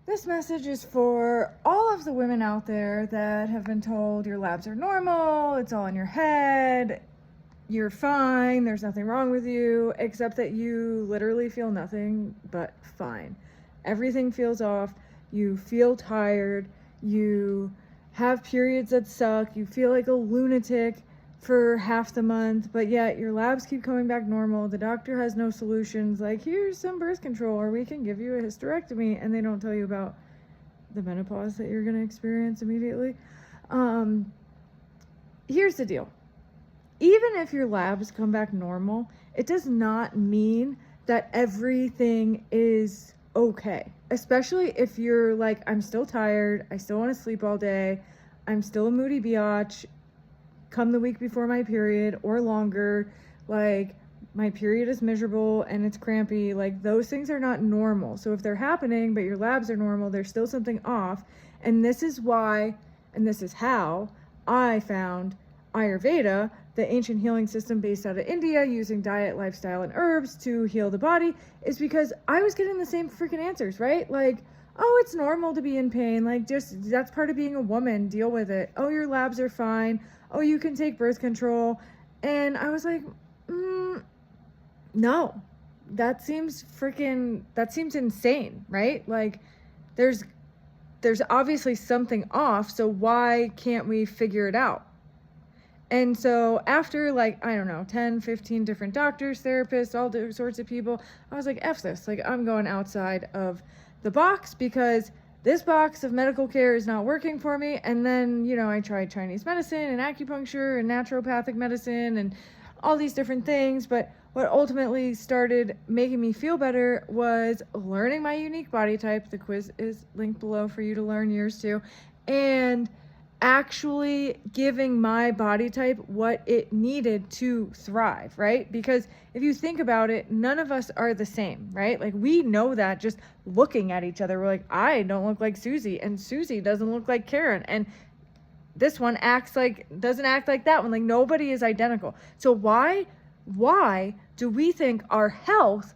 This message is for all of the women out there that have been told your labs are normal, it's all in your head, you're fine, there's nothing wrong with you, except that you literally feel nothing but fine. Everything feels off, you feel tired, you have periods that suck, you feel like a lunatic for half the month, but yet your labs keep coming back normal. The doctor has no solutions, like here's some birth control or we can give you a hysterectomy, and they don't tell you about the menopause that you're going to experience immediately. Here's the deal. Even if your labs come back normal, it does not mean that everything is okay. Especially if you're like, I'm still tired, I still want to sleep all day, I'm still a moody biatch, come the week before my period or longer, like my period is miserable and it's crampy, like those things are not normal. So if they're happening but your labs are normal, there's still something off. And this is why, and this is how I found Ayurveda, the ancient healing system based out of India, using diet, lifestyle, and herbs to heal the body, is because I was getting the same freaking answers, right? Like, oh, it's normal to be in pain, like just that's part of being a woman, deal with it. Oh, your labs are fine. Oh, you can take birth control. And I was like, no, that seems insane, right? Like there's obviously something off, so why can't we figure it out? And so after, like, I don't know, 10, 15 different doctors, therapists, all different sorts of people, I was like, F this, like I'm going outside of the box because this box of medical care is not working for me. And then, you know, I tried Chinese medicine and acupuncture and naturopathic medicine and all these different things. But what ultimately started making me feel better was learning my unique body type. The quiz is linked below for you to learn yours too. And actually giving my body type what it needed to thrive, right? Because if you think about it, none of us are the same, right? Like we know that just looking at each other. We're like, I don't look like Susie, and Susie doesn't look like Karen, and this one doesn't act like that one. Like nobody is identical. So why do we think our health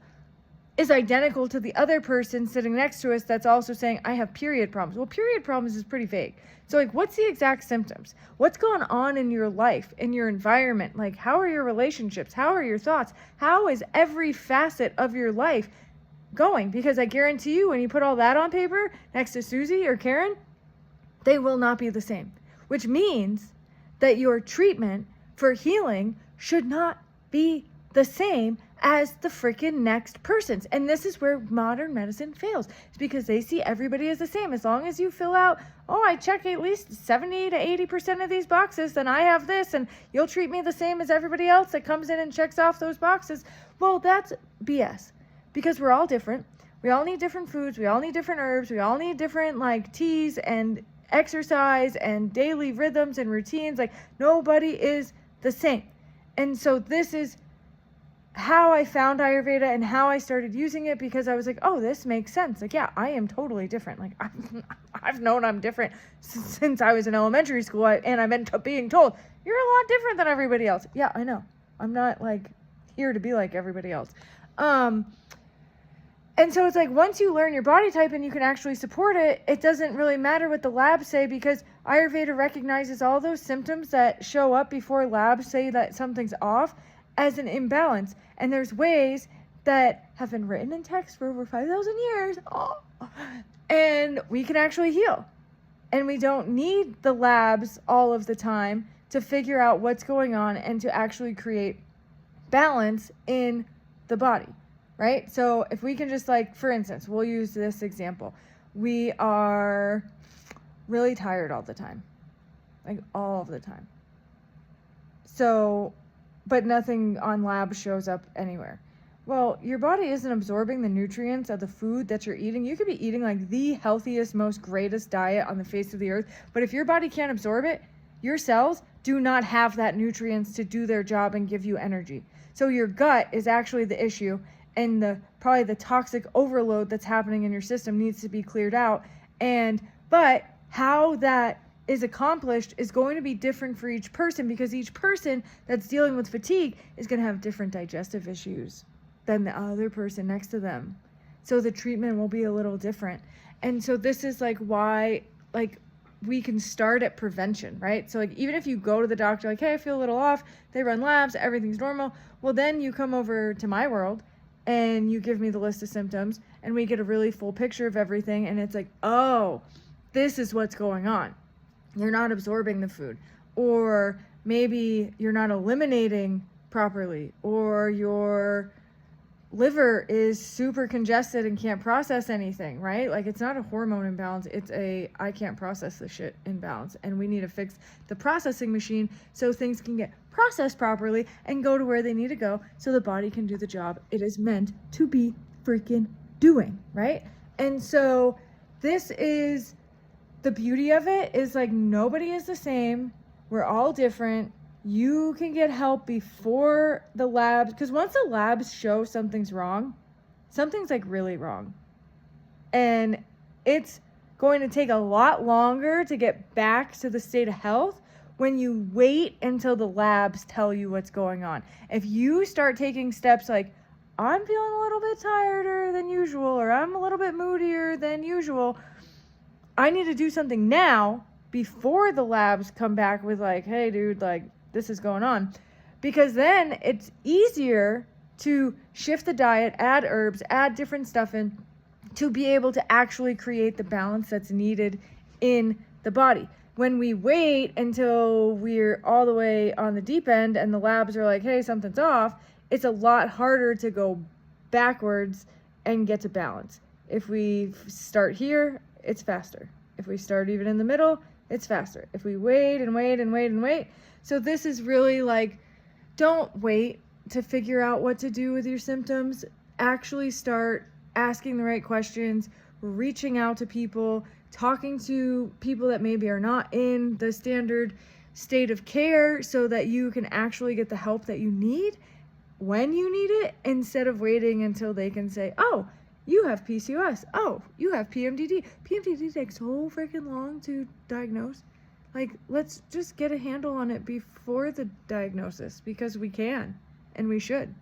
is identical to the other person sitting next to us that's also saying, I have period problems? Well, period problems is pretty vague. So like, what's the exact symptoms? What's going on in your life, in your environment? Like, how are your relationships? How are your thoughts? How is every facet of your life going? Because I guarantee you, when you put all that on paper next to Susie or Karen, they will not be the same, which means that your treatment for healing should not be the same as the freaking next person's. And this is where modern medicine fails. It's because they see everybody as the same. As long as you fill out, oh, I check at least 70 to 80% of these boxes, then I have this, and you'll treat me the same as everybody else that comes in and checks off those boxes. Well, that's BS, because we're all different. We all need different foods. We all need different herbs. We all need different like teas and exercise and daily rhythms and routines. Like nobody is the same. And so this is how I found Ayurveda and how I started using it, because I was like, oh, this makes sense. Like, yeah, I am totally different. Like I've known I'm different since I was in elementary school, and I've been being told, you're a lot different than everybody else. Yeah, I know. I'm not like here to be like everybody else. And so it's like, once you learn your body type and you can actually support it, it doesn't really matter what the labs say, because Ayurveda recognizes all those symptoms that show up before labs say that something's off as an imbalance. And there's ways that have been written in text for over 5,000 years. And we can actually heal. And we don't need the labs all of the time to figure out what's going on and to actually create balance in the body, right? So if we can just, like, for instance, we'll use this example. We are really tired all the time, like all of the time. So, but nothing on lab shows up anywhere. Well, your body isn't absorbing the nutrients of the food that you're eating. You could be eating like the healthiest, most greatest diet on the face of the earth, but if your body can't absorb it, your cells do not have that nutrients to do their job and give you energy. So your gut is actually the issue, and probably the toxic overload that's happening in your system needs to be cleared out. But how that is accomplished is going to be different for each person, because each person that's dealing with fatigue is going to have different digestive issues than the other person next to them. So the treatment will be a little different. And so this is like why, like, we can start at prevention, right? So like, even if you go to the doctor, like, hey, I feel a little off, they run labs, everything's normal. Well, then you come over to my world and you give me the list of symptoms and we get a really full picture of everything. And it's like, oh, this is what's going on. You're not absorbing the food, or maybe you're not eliminating properly, or your liver is super congested and can't process anything, right? Like, it's not a hormone imbalance, it's a I can't process this shit imbalance, and we need to fix the processing machine so things can get processed properly and go to where they need to go so the body can do the job it is meant to be freaking doing, right? And so this is the beauty of it, is like, nobody is the same, we're all different. You can get help before the labs, because once the labs show something's wrong, something's like really wrong. And it's going to take a lot longer to get back to the state of health when you wait until the labs tell you what's going on. If you start taking steps like, I'm feeling a little bit tireder than usual, or I'm a little bit moodier than usual, I need to do something now before the labs come back with like, hey dude, like, this is going on, because then it's easier to shift the diet, add herbs, add different stuff in, to be able to actually create the balance that's needed in the body. When we wait until we're all the way on the deep end and the labs are like, hey, something's off, it's a lot harder to go backwards and get to balance. If we start here, it's faster. If we start even in the middle, it's faster. If we wait and wait and wait and wait. So this is really like, don't wait to figure out what to do with your symptoms. Actually start asking the right questions, reaching out to people, talking to people that maybe are not in the standard state of care, so that you can actually get the help that you need when you need it, instead of waiting until they can say, oh, you have PCOS. Oh, you have PMDD. PMDD takes so freaking long to diagnose. Like, let's just get a handle on it before the diagnosis, because we can and we should.